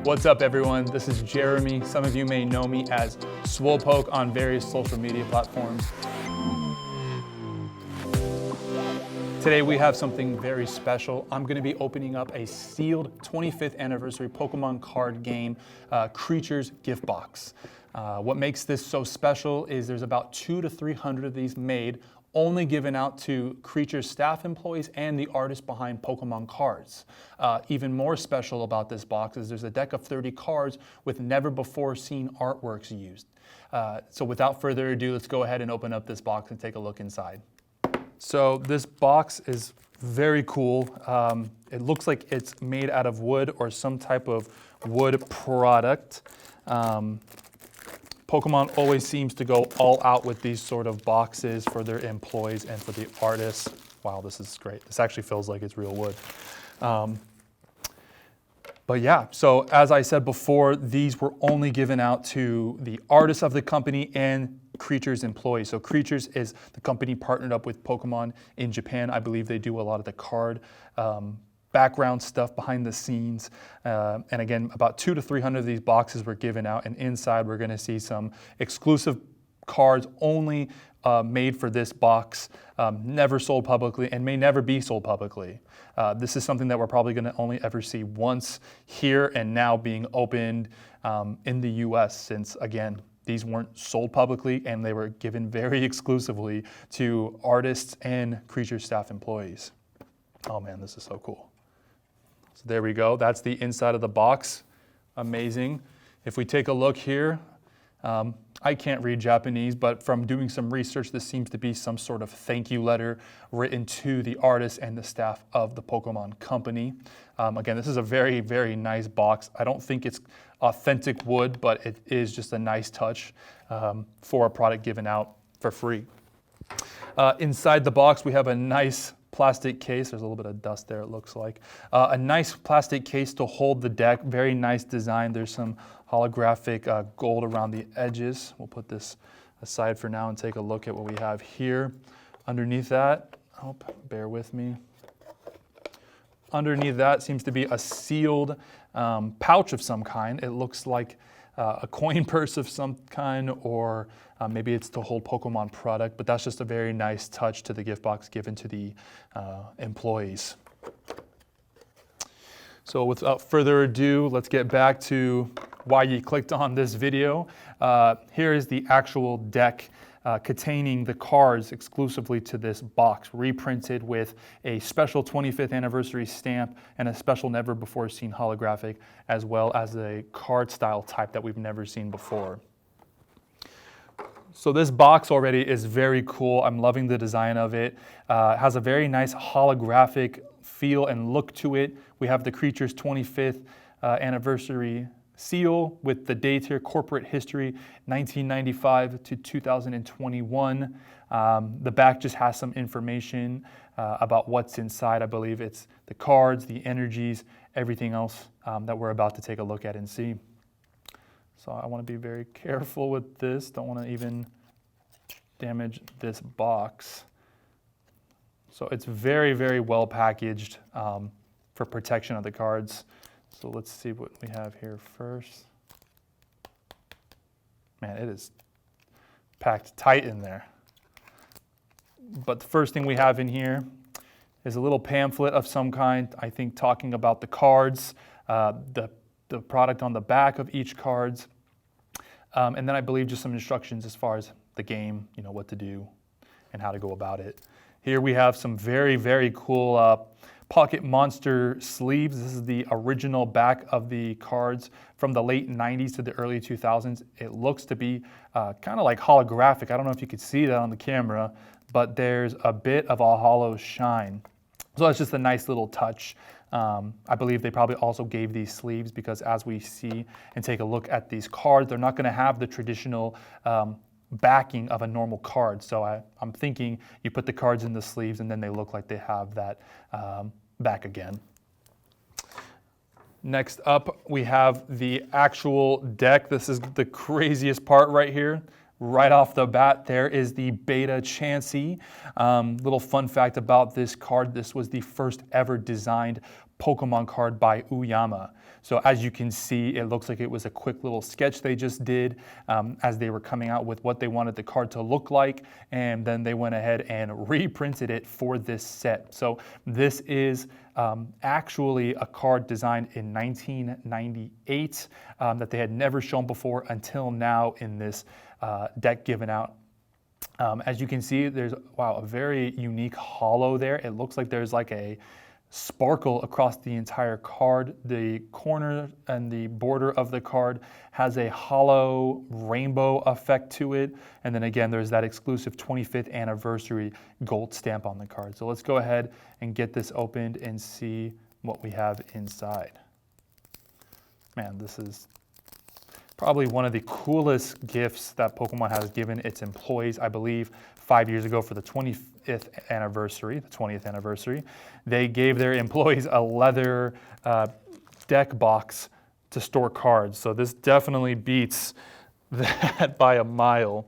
What's up, everyone? This is Jeremy. Some of you may know me as Swolepoke on various social media platforms. Today we have something very special. I'm going to be opening up a sealed 25th anniversary Pokemon card game, Creatures Giftbox. What makes this so special is there's about 200 to 300 of these made, only given out to Creatures staff employees and the artists behind Pokemon cards. Even more special about this box is there's a deck of 30 cards with never before seen artworks used. So without further ado, let's go ahead and open up this box and take a look inside. So this box is very cool. It looks like it's made out of wood or some type of wood product. Pokemon always seems to go all out with these sort of boxes for their employees and for the artists. Wow, this is great. This actually feels like it's real wood. But yeah, so as I said before, these were only given out to the artists of the company and Creatures employees. So Creatures is the company partnered up with Pokemon in Japan. I believe they do a lot of the card background stuff behind the scenes. And again, about 200 to 300 of these boxes were given out, and inside we're gonna see some exclusive cards only made for this box, never sold publicly and may never be sold publicly. This is something that we're probably gonna only ever see once here and now being opened in the US, since again, these weren't sold publicly and they were given very exclusively to artists and Creatures staff employees. Oh man, this is so cool. So there we go. That's the inside of the box. Amazing. If we take a look here, I can't read Japanese, but from doing some research, this seems to be some sort of thank you letter written to the artists and the staff of the Pokemon company. Again, this is a very, very nice box. I don't think it's authentic wood, but it is just a nice touch for a product given out for free. Inside the box, we have a nice plastic case. There's a little bit of dust there, it looks like. A nice plastic case to hold the deck. Very nice design. There's some holographic gold around the edges. We'll put this aside for now and take a look at what we have here. Underneath that, bear with me. Underneath that seems to be a sealed pouch of some kind. It looks like a coin purse of some kind, or maybe it's to hold Pokemon product, but that's just a very nice touch to the gift box given to the employees. So without further ado, let's get back to why you clicked on this video. Here is the actual deck containing the cards exclusively to this box, reprinted with a special 25th anniversary stamp and a special never before seen holographic, as well as a card style type that we've never seen before. So this box already is very cool. I'm loving the design of it. It has a very nice holographic feel and look to it. We have the Creatures 25th anniversary seal with the dates here: corporate history 1995 to 2021. The back just has some information about what's inside. I believe it's the cards, the energies, everything else that we're about to take a look at and see. So I want to be very careful with this. Don't want to even damage this box. So it's very, very well packaged for protection of the cards. So let's see what we have here first. Man, it is packed tight in there. But the first thing we have in here is a little pamphlet of some kind, I think talking about the cards, the product on the back of each cards, and then I believe just some instructions as far as the game, you know, what to do and how to go about it. Here we have some very, very cool Pocket Monster sleeves. This is the original back of the cards from the late 90s to the early 2000s. It looks to be kind of like holographic. I don't know if you could see that on the camera, but there's a bit of a hollow shine. So that's just a nice little touch. I believe they probably also gave these sleeves because as we see and take a look at these cards, they're not going to have the traditional backing of a normal card. So I'm thinking you put the cards in the sleeves and then they look like they have that back again. Next up, we have the actual deck. This is the craziest part right here. Right off the bat, there is the Beta Chansey. Little fun fact about this card, this was the first ever designed Pokemon card by Uyama. So as you can see, it looks like it was a quick little sketch they just did as they were coming out with what they wanted the card to look like, and then they went ahead and reprinted it for this set. So this is actually a card designed in 1998 that they had never shown before until now in this deck given out. As you can see, there's, wow, a very unique holo there. It looks like there's like a sparkle across the entire card. The corner and the border of the card has a hollow rainbow effect to it. And then again, there's that exclusive 25th anniversary gold stamp on the card. So let's go ahead and get this opened and see what we have inside. Man, this is probably one of the coolest gifts that Pokemon has given its employees. I believe 5 years ago for the 20th anniversary, they gave their employees a leather deck box to store cards. So this definitely beats that by a mile.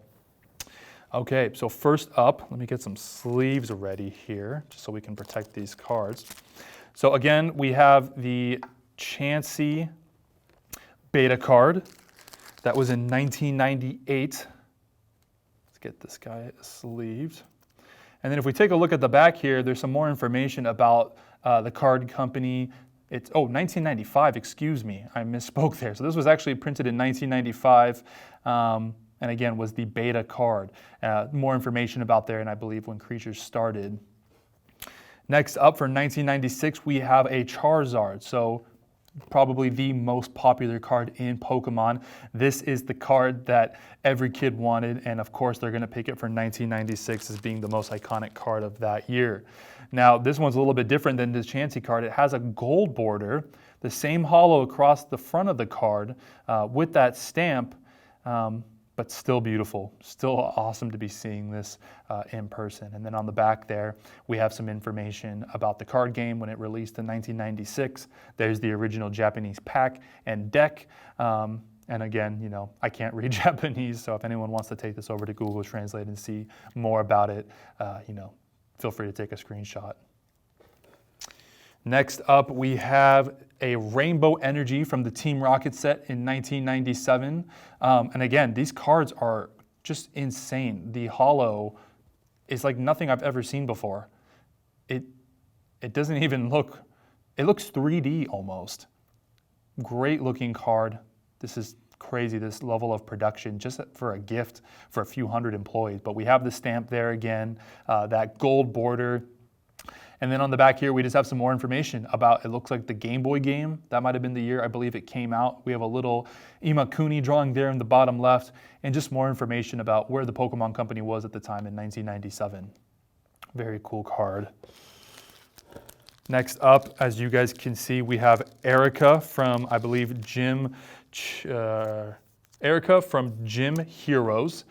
Okay, so first up, let me get some sleeves ready here, just so we can protect these cards. So again, we have the Chansey Beta card. That was in 1998. Let's get this guy sleeved. And then if we take a look at the back here, there's some more information about the card company. It's, 1995, excuse me. I misspoke there. So this was actually printed in 1995, and again, was the Beta card. More information about there, and I believe when Creatures started. Next up for 1996, we have a Charizard. So probably the most popular card in Pokemon. This is the card that every kid wanted, and of course they're going to pick it for 1996 as being the most iconic card of that year. Now this one's a little bit different than the Chansey card. It has a gold border, the same holo across the front of the card with that stamp, but still beautiful, still awesome to be seeing this in person. And then on the back there, we have some information about the card game when it released in 1996. There's the original Japanese pack and deck. And again, you know, I can't read Japanese, so if anyone wants to take this over to Google Translate and see more about it, you know, feel free to take a screenshot. Next up, we have a Rainbow Energy from the Team Rocket set in 1997. And again, these cards are just insane. The holo is like nothing I've ever seen before. It doesn't even look, it looks 3D almost. Great looking card. This is crazy, this level of production just for a gift for a few hundred employees. But we have the stamp there again, that gold border. And then on the back here, we just have some more information about, it looks like the Game Boy game. That might have been the year I believe it came out. We have a little Imakuni drawing there in the bottom left, and just more information about where the Pokemon Company was at the time in 1997. Very cool card. Next up, as you guys can see, we have Erica from, I believe, Gym Heroes.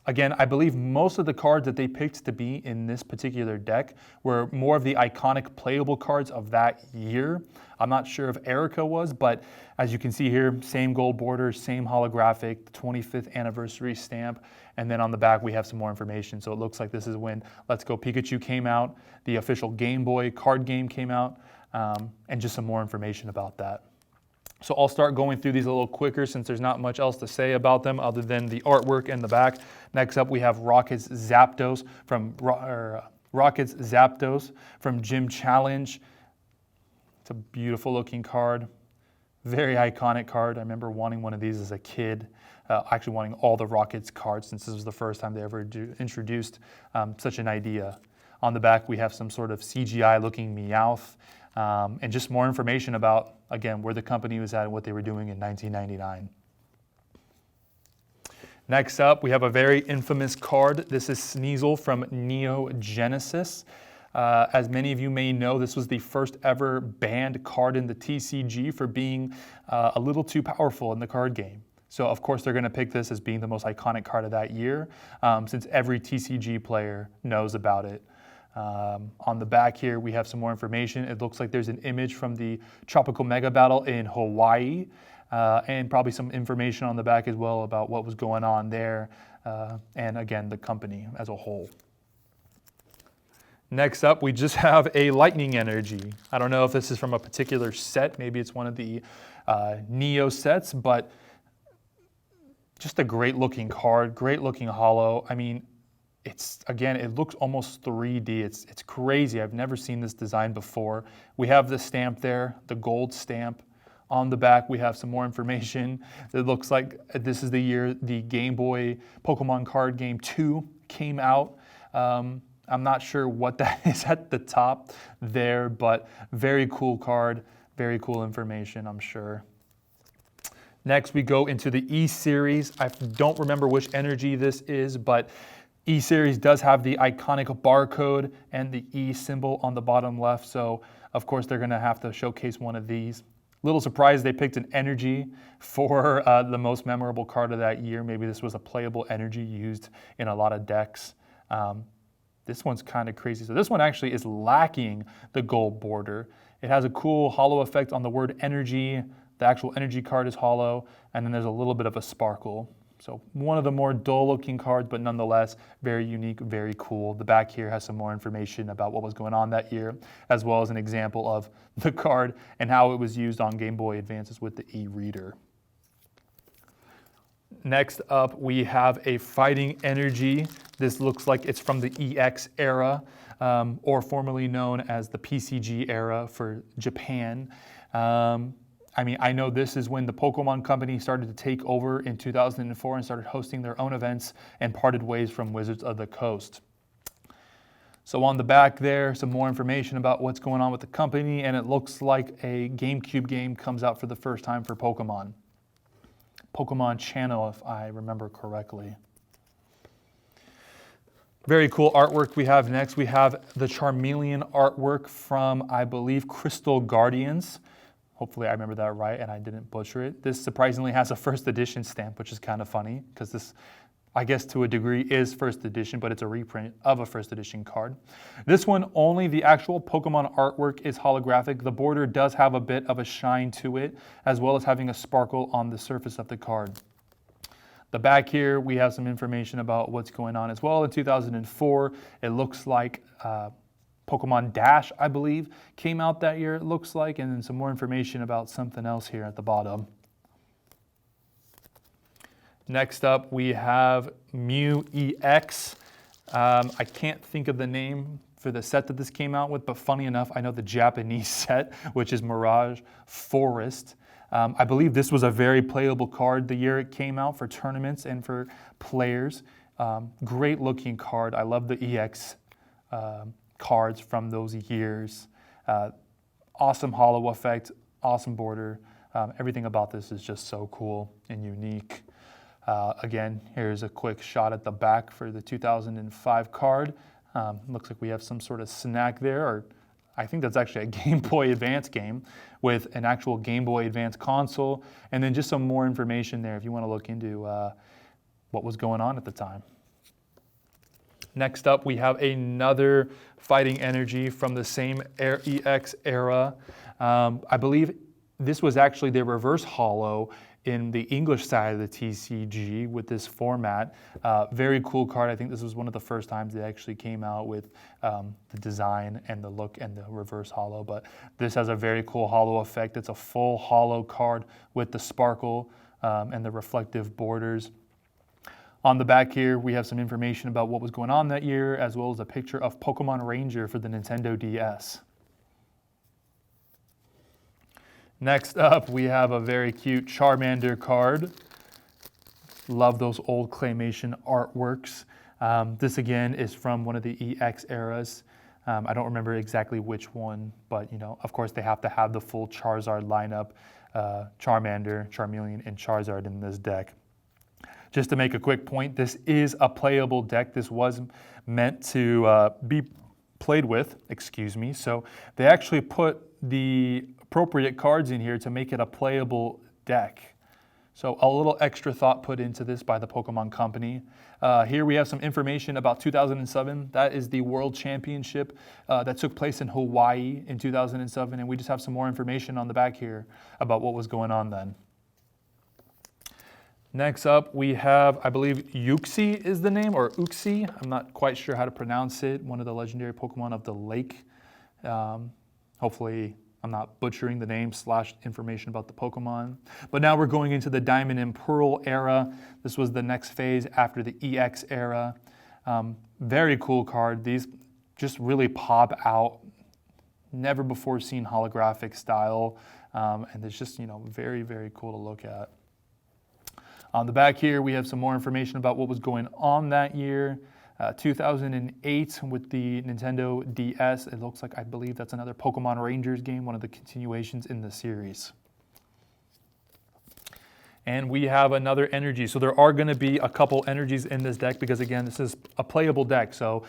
Again, I believe most of the cards that they picked to be in this particular deck were more of the iconic playable cards of that year. I'm not sure if Erica was, but as you can see here, same gold border, same holographic, 25th anniversary stamp, and then on the back we have some more information. So it looks like this is when Let's Go Pikachu came out, the official Game Boy card game came out, and just some more information about that. So I'll start going through these a little quicker since there's not much else to say about them other than the artwork in the back. Next up, we have Rocket's Zapdos from Gym Challenge. It's a beautiful looking card, very iconic card. I remember wanting one of these as a kid, actually wanting all the Rockets cards since this was the first time they ever introduced such an idea. On the back, we have some sort of CGI looking Meowth. And just more information about, again, where the company was at and what they were doing in 1999. Next up, we have a very infamous card. This is Sneasel from Neo Genesis. As many of you may know, this was the first ever banned card in the TCG for being a little too powerful in the card game. So of course they're going to pick this as being the most iconic card of that year, since every TCG player knows about it. On the back here, we have some more information. It looks like there's an image from the Tropical Mega Battle in Hawaii, and probably some information on the back as well about what was going on there, and again, the company as a whole. Next up, we just have a Lightning Energy. I don't know if this is from a particular set. Maybe it's one of the Neo sets, but just a great looking card, great looking holo. I mean, again, it looks almost 3D. It's crazy. I've never seen this design before. We have the stamp there, the gold stamp. On the back, we have some more information. It looks like this is the year the Game Boy Pokemon Card Game 2 came out. I'm not sure what that is at the top there, but very cool card, very cool information, I'm sure. Next, we go into the E-Series. I don't remember which energy this is, but E-Series does have the iconic barcode and the E symbol on the bottom left, so of course they're going to have to showcase one of these. Little surprised they picked an energy for the most memorable card of that year. Maybe this was a playable energy used in a lot of decks. This one's kind of crazy. So this one actually is lacking the gold border. It has a cool holo effect on the word energy. The actual energy card is holo, and then there's a little bit of a sparkle. So one of the more dull looking cards, but nonetheless very unique, very cool. The back here has some more information about what was going on that year, as well as an example of the card and how it was used on Game Boy Advances with the e-reader. Next up, we have a Fighting Energy. This looks like it's from the EX era, or formerly known as the PCG era for Japan. I mean, I know this is when the Pokemon Company started to take over in 2004 and started hosting their own events and parted ways from Wizards of the Coast. So on the back there, some more information about what's going on with the company, and it looks like a GameCube game comes out for the first time for Pokemon. Pokemon Channel, if I remember correctly. Very cool artwork we have next. We have the Charmeleon artwork from, I believe, Crystal Guardians. Hopefully I remember that right and I didn't butcher it. This surprisingly has a first edition stamp, which is kind of funny because this, I guess to a degree, is first edition, but it's a reprint of a first edition card. This one, only the actual Pokemon artwork is holographic. The border does have a bit of a shine to it, as well as having a sparkle on the surface of the card. The back here, we have some information about what's going on as well. In 2004, it looks like Pokemon Dash, I believe, came out that year, it looks like, and then some more information about something else here at the bottom. Next up, we have Mew EX. I can't think of the name for the set that this came out with, but funny enough, I know the Japanese set, which is Mirage Forest. I believe this was a very playable card the year it came out for tournaments and for players. Great looking card. I love the EX cards from those years. Awesome holo effect, awesome border. Everything about this is just so cool and unique. Again, here's a quick shot at the back for the 2005 card. Looks like we have some sort of snack there, or I think that's actually a Game Boy Advance game with an actual Game Boy Advance console, and then just some more information there if you want to look into what was going on at the time. Next up, we have another Fighting Energy from the same EX era. I believe this was actually the reverse holo in the English side of the TCG with this format. Very cool card. I think this was one of the first times they actually came out with the design and the look and the reverse holo, but this has a very cool holo effect. It's a full holo card with the sparkle and the reflective borders. On the back here, we have some information about what was going on that year, as well as a picture of Pokemon Ranger for the Nintendo DS. Next up, we have a very cute Charmander card. Love those old claymation artworks. This again is from one of the EX eras. I don't remember exactly which one, but you know, of course they have to have the full Charizard lineup, Charmander, Charmeleon, and Charizard in this deck. Just to make a quick point, this is a playable deck. This was meant to be played with, so they actually put the appropriate cards in here to make it a playable deck. So a little extra thought put into this by the Pokemon Company. Here we have some information about 2007. That is the World Championship that took place in Hawaii in 2007, and we just have some more information on the back here about what was going on then. Next up, we have, I believe, Yuxi is the name, or Uxie. I'm not quite sure how to pronounce it. One of the legendary Pokemon of the lake. Hopefully, I'm not butchering the name / information about the Pokemon. But now we're going into the Diamond and Pearl era. This was the next phase after the EX era. Very cool card. These just really pop out. Never before seen holographic style. And it's just, very, very cool to look at. On the back here, we have some more information about what was going on that year. 2008 with the Nintendo DS. It looks like, I believe that's another Pokemon Rangers game, one of the continuations in the series. And we have another energy. So there are going to be a couple energies in this deck because, again, this is a playable deck. So,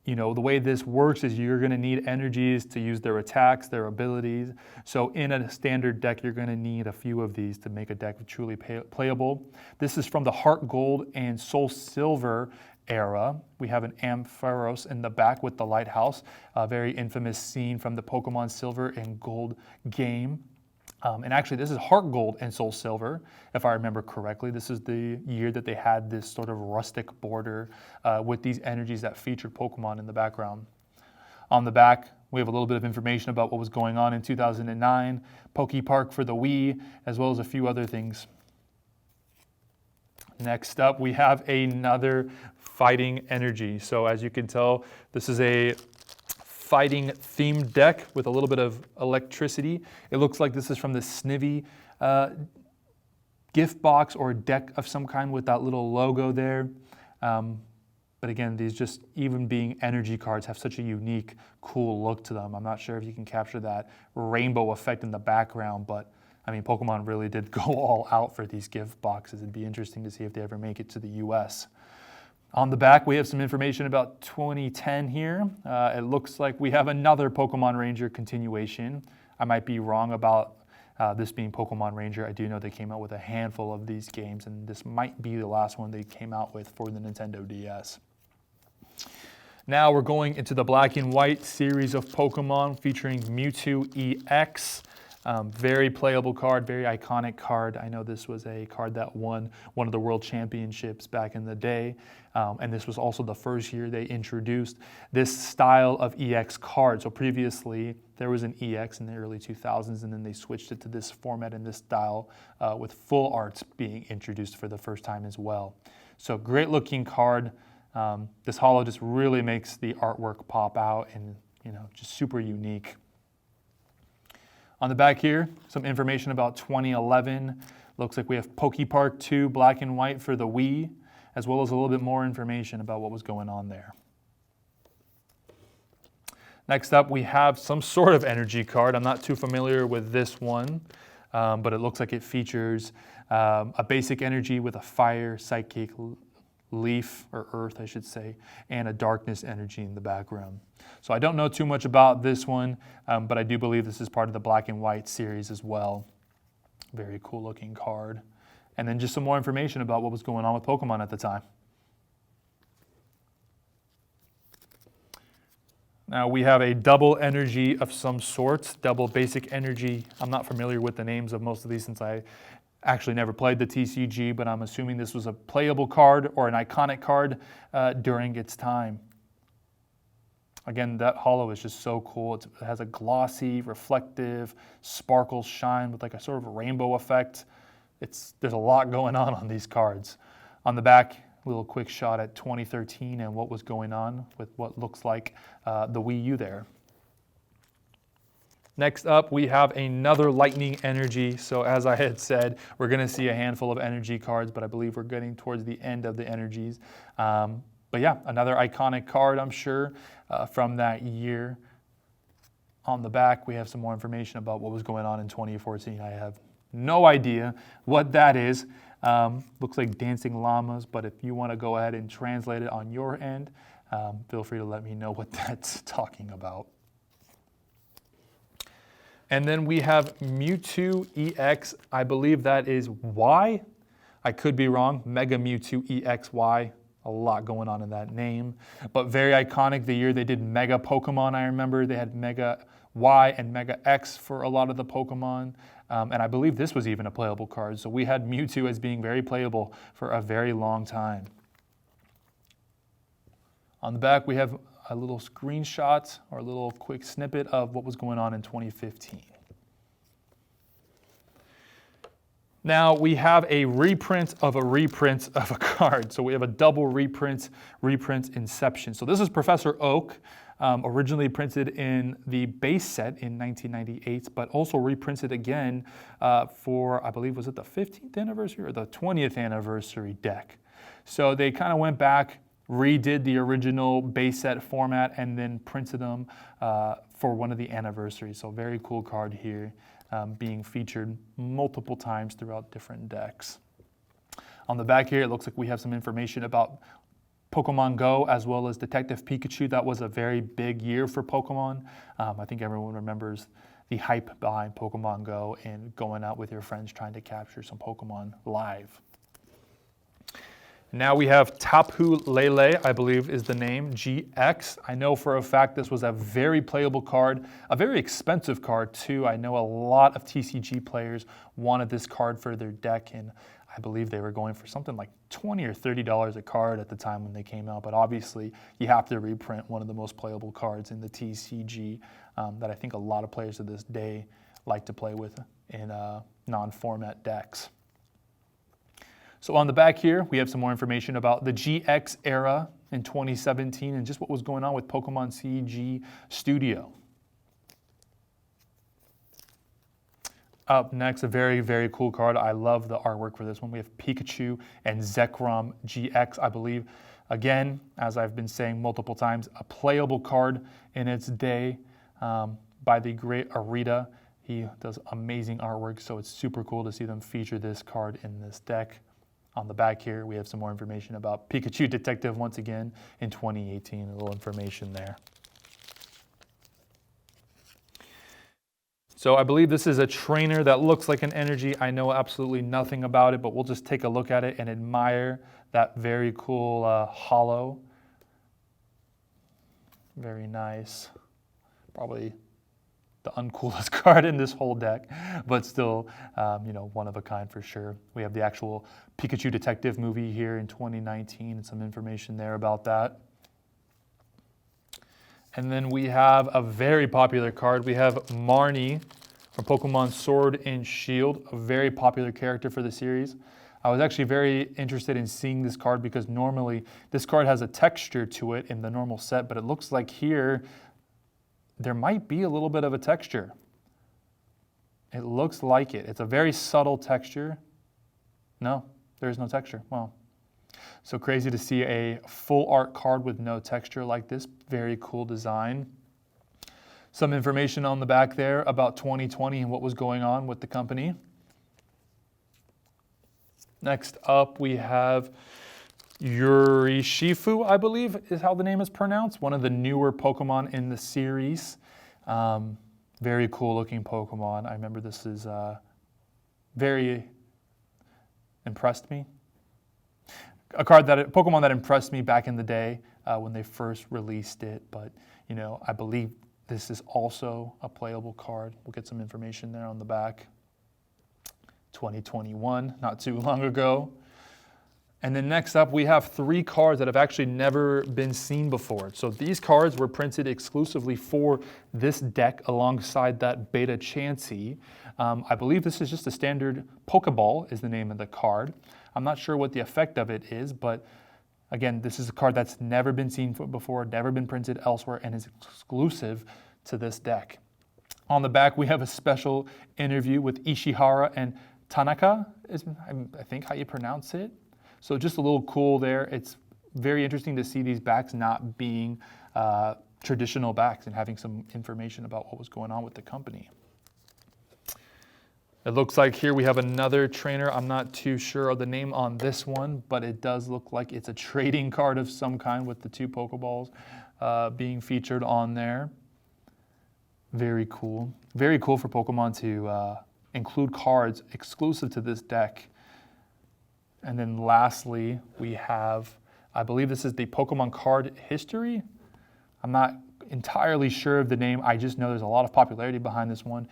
the way this works is you're going to need energies to use their attacks, their abilities. So in a standard deck, you're going to need a few of these to make a deck truly playable. This is from the Heart Gold and Soul Silver era. We have an Ampharos in the back with the lighthouse, a very infamous scene from the Pokemon Silver and Gold game. And actually, this is Heart Gold and Soul Silver, if I remember correctly. This is the year that they had this sort of rustic border with these energies that featured Pokemon in the background. On the back, we have a little bit of information about what was going on in 2009, Poke Park for the Wii, as well as a few other things. Next up, we have another fighting energy. So as you can tell, this is a fighting themed deck with a little bit of electricity. It looks like this is from the Snivy gift box or deck of some kind with that little logo there. But again, these just, even being energy cards, have such a unique, cool look to them. I'm not sure if you can capture that rainbow effect in the background, but I mean, Pokemon really did go all out for these gift boxes. It'd be interesting to see if they ever make it to the US. On the back, we have some information about 2010 here. It looks like we have another Pokemon Ranger continuation. I might be wrong about this being Pokemon Ranger. I do know they came out with a handful of these games, and this might be the last one they came out with for the Nintendo DS. Now we're going into the Black and White series of Pokemon featuring Mewtwo EX. Very playable card, very iconic card. I know this was a card that won one of the world championships back in the day. And this was also the first year they introduced this style of EX card. So previously, there was an EX in the early 2000s, and then they switched it to this format and this style with full arts being introduced for the first time as well. So great looking card. This holo just really makes the artwork pop out and, just super unique. On the back here, some information about 2011. Looks like we have Poke Park 2 Black and White for the Wii, as well as a little bit more information about what was going on there. Next up, we have some sort of energy card. I'm not too familiar with this one, but it looks like it features a basic energy with a fire, psychic, leaf, or earth, I should say, and a darkness energy in the background. So I don't know too much about this one, but I do believe this is part of the Black and White series as well. Very cool looking card. And then just some more information about what was going on with Pokemon at the time. Now we have a double energy of some sorts, double basic energy. I'm not familiar with the names of most of these since I actually never played the TCG, but I'm assuming this was a playable card or an iconic card during its time. Again, that holo is just so cool. It has a glossy, reflective, sparkle shine with like a sort of rainbow effect. There's a lot going on these cards. On the back, a little quick shot at 2013 and what was going on with what looks like the Wii U there. Next up, we have another lightning energy. So as I had said, we're going to see a handful of energy cards, but I believe we're getting towards the end of the energies. But yeah, another iconic card, I'm sure, from that year. On the back, we have some more information about what was going on in 2014. I have no idea what that is. Looks like dancing llamas, but if you want to go ahead and translate it on your end, feel free to let me know what that's talking about. And then we have Mewtwo EX. I believe that is Y. I could be wrong. Mega Mewtwo EXY. A lot going on in that name. But very iconic. The year they did Mega Pokemon, I remember. They had Mega Y and Mega X for a lot of the Pokemon. And I believe this was even a playable card. So we had Mewtwo as being very playable for a very long time. On the back, we have a little screenshot or a little quick snippet of what was going on in 2015. Now we have a reprint of a card. So we have a double reprint Inception. So this is Professor Oak, originally printed in the base set in 1998, but also reprinted again for, I believe, was it the 15th anniversary or the 20th anniversary deck? So they kind of went back, redid the original base set format, and then printed them for one of the anniversaries. So very cool card here. Being featured multiple times throughout different decks. On the back here, it looks like we have some information about Pokemon Go as well as Detective Pikachu. That was a very big year for Pokemon. I think everyone remembers the hype behind Pokemon Go and going out with your friends trying to capture some Pokemon live. Now we have Tapu Lele, I believe is the name, GX. I know for a fact this was a very playable card, a very expensive card too. I know a lot of TCG players wanted this card for their deck, and I believe they were going for something like $20 or $30 a card at the time when they came out. But obviously, you have to reprint one of the most playable cards in the TCG that I think a lot of players to this day like to play with in non-format decks. So on the back here, we have some more information about the GX era in 2017 and just what was going on with Pokemon CG Studio. Up next, a very, very cool card. I love the artwork for this one. We have Pikachu and Zekrom GX, I believe. Again, as I've been saying multiple times, a playable card in its day by the great Arita. He does amazing artwork, so it's super cool to see them feature this card in this deck. On the back here, we have some more information about Pikachu Detective once again in 2018, a little information there. So I believe this is a trainer that looks like an energy. I know absolutely nothing about it, but we'll just take a look at it and admire that very cool holo. Very nice. Probably the uncoolest card in this whole deck, but still, one of a kind for sure. We have the actual Pikachu Detective movie here in 2019 and some information there about that. And then we have a very popular card. We have Marnie from Pokemon Sword and Shield, a very popular character for the series. I was actually very interested in seeing this card because normally this card has a texture to it in the normal set, but it looks like here there might be a little bit of a texture. It looks like it. It's a very subtle texture. No, there's no texture. Wow. So crazy to see a full art card with no texture like this. Very cool design. Some information on the back there about 2020 and what was going on with the company. Next up, we have Yuri Shifu, I believe is how the name is pronounced. One of the newer Pokemon in the series. Very cool looking Pokemon. I remember this is very impressed me. Pokemon that impressed me back in the day when they first released it. But, I believe this is also a playable card. We'll get some information there on the back. 2021, not too long ago. And then next up, we have 3 cards that have actually never been seen before. So these cards were printed exclusively for this deck alongside that Beta Chansey. I believe this is just a standard Pokeball is the name of the card. I'm not sure what the effect of it is, but again, this is a card that's never been seen before, never been printed elsewhere, and is exclusive to this deck. On the back, we have a special interview with Ishihara and Tanaka, is I think how you pronounce it. So just a little cool there. It's very interesting to see these backs not being traditional backs and having some information about what was going on with the company. It looks like here we have another trainer. I'm not too sure of the name on this one, but it does look like it's a trading card of some kind with the 2 Pokeballs being featured on there. Very cool. Very cool for Pokemon to include cards exclusive to this deck. And then lastly, we have, I believe this is the Pokemon card history. I'm not entirely sure of the name. I just know there's a lot of popularity behind this one,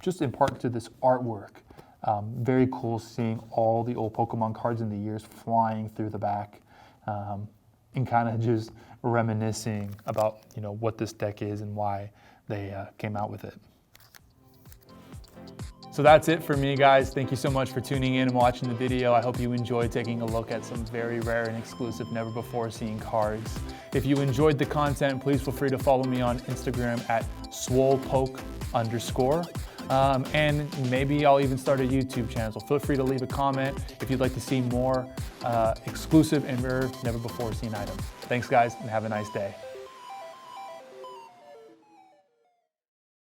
just in part to this artwork. Very cool seeing all the old Pokemon cards in the years flying through the back, and kind of just reminiscing about what this deck is and why they came out with it. So that's it for me, guys. Thank you so much for tuning in and watching the video. I hope you enjoyed taking a look at some very rare and exclusive, never before seen cards. If you enjoyed the content, please feel free to follow me on Instagram at swolepoke_. And maybe I'll even start a YouTube channel. So feel free to leave a comment if you'd like to see more exclusive and rare, never before seen items. Thanks, guys, and have a nice day.